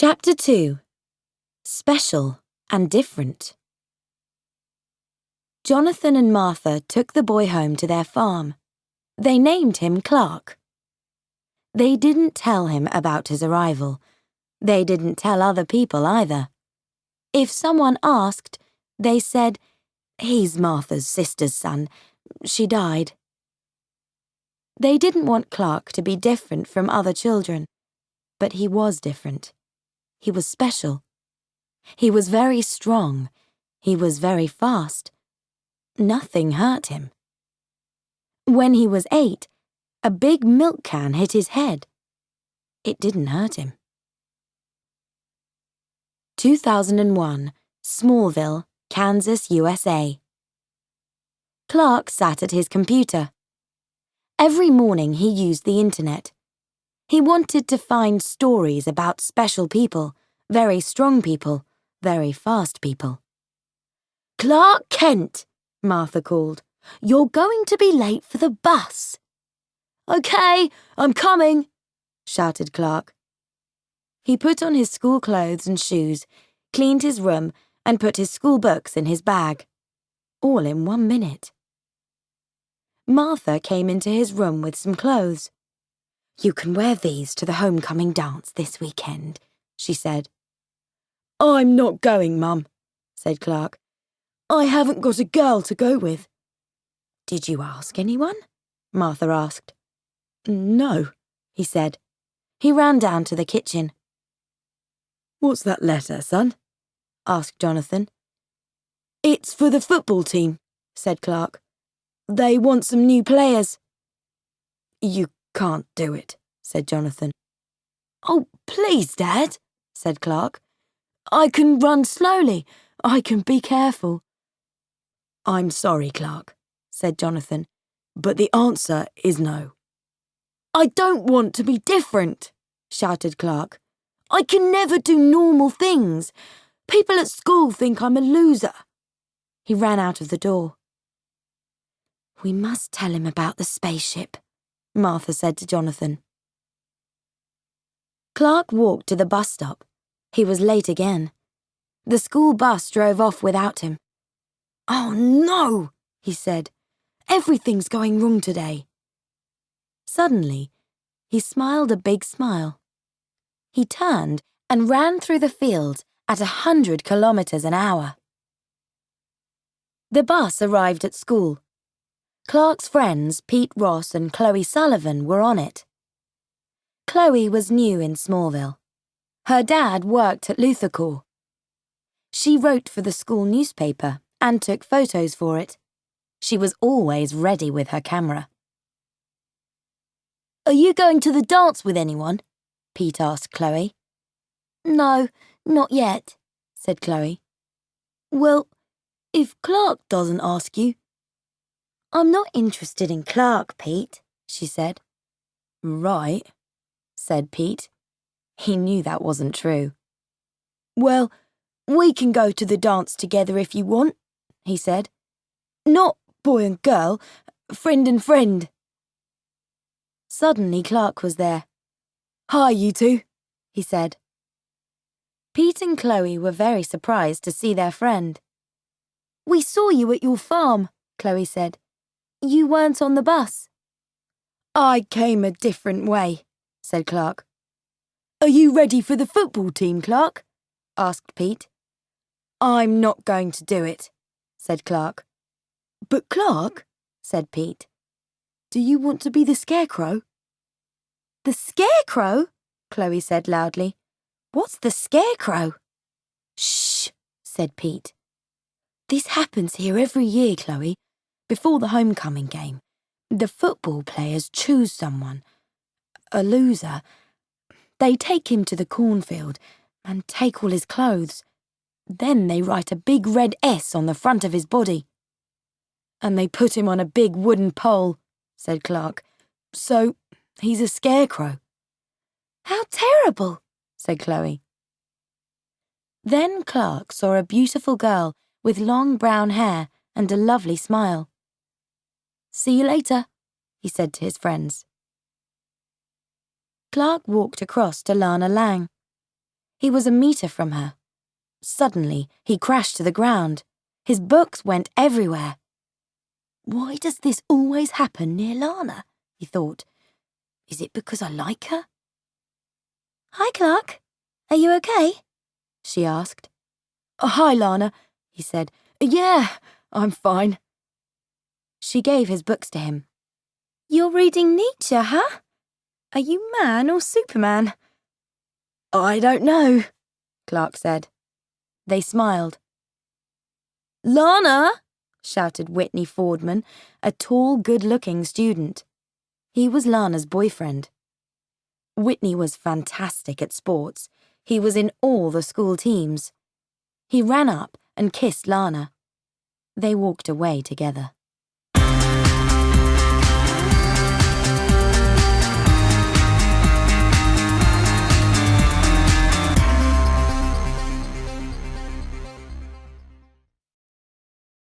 Chapter 2. Special and Different. Jonathan and Martha took the boy home to their farm. They named him Clark. They didn't tell him about his arrival. They didn't tell other people either. If someone asked, they said, "He's Martha's sister's son. She died." They didn't want Clark to be different from other children, but he was different. He was special. He was very strong. He was very fast. Nothing hurt him. When he was 8, a big milk can hit his head. It didn't hurt him. 2001, Smallville, Kansas, USA. Clark sat at his computer. Every morning he used the internet. He wanted to find stories about special people, very strong people, very fast people. "Clark Kent," Martha called. "You're going to be late for the bus." "Okay, I'm coming," shouted Clark. He put on his school clothes and shoes, cleaned his room, and put his school books in his bag. All in 1 minute. Martha came into his room with some clothes. "You can wear these to the homecoming dance this weekend," she said. "I'm not going, Mum," said Clark. "I haven't got a girl to go with." "Did you ask anyone?" Martha asked. "No," he said. He ran down to the kitchen. "What's that letter, son?" asked Jonathan. "It's for the football team," said Clark. "They want some new players." "You can't do it," said Jonathan. "Oh, please, Dad," said Clark. "I can run slowly. I can be careful." "I'm sorry, Clark," said Jonathan, "but the answer is no." "I don't want to be different," shouted Clark. "I can never do normal things. People at school think I'm a loser." He ran out of the door. "We must tell him about the spaceship," Martha said to Jonathan. Clark walked to the bus stop. He was late again. The school bus drove off without him. "Oh no," he said. "Everything's going wrong today." Suddenly, he smiled a big smile. He turned and ran through the field at 100 kilometers an hour. The bus arrived at school. Clark's friends, Pete Ross and Chloe Sullivan, were on it. Chloe was new in Smallville. Her dad worked at Luthercore. She wrote for the school newspaper and took photos for it. She was always ready with her camera. "Are you going to the dance with anyone?" Pete asked Chloe. "No, not yet," said Chloe. "Well, if Clark doesn't ask you." "I'm not interested in Clark, Pete," she said. "Right," said Pete. He knew that wasn't true. "Well, we can go to the dance together if you want," he said. "Not boy and girl, friend and friend." Suddenly Clark was there. "Hi, you two," he said. Pete and Chloe were very surprised to see their friend. "We saw you at your farm," Chloe said. "You weren't on the bus." "I came a different way," said Clark. "Are you ready for the football team, Clark?" asked Pete. "I'm not going to do it," said Clark. "But Clark," said Pete, "do you want to be the Scarecrow?" "The Scarecrow?" Chloe said loudly. "What's the Scarecrow?" "Shh," said Pete. "This happens here every year, Chloe. Before the homecoming game, the football players choose someone, a loser. They take him to the cornfield and take all his clothes. Then they write a big red S on the front of his body. And they put him on a big wooden pole," said Clark. "So he's a scarecrow." "How terrible," said Chloe. Then Clark saw a beautiful girl with long brown hair and a lovely smile. "See you later," he said to his friends. Clark walked across to Lana Lang. He was a meter from her. Suddenly, he crashed to the ground. His books went everywhere. Why does this always happen near Lana? He thought. Is it because I like her? Hi, Clark. Are you okay? She asked. Hi, Lana, he said. Yeah, I'm fine. She gave his books to him. You're reading Nietzsche, huh? Are you man or Superman? I don't know, Clark said. They smiled. Lana, shouted Whitney Fordman, a tall, good-looking student. He was Lana's boyfriend. Whitney was fantastic at sports. He was in all the school teams. He ran up and kissed Lana. They walked away together.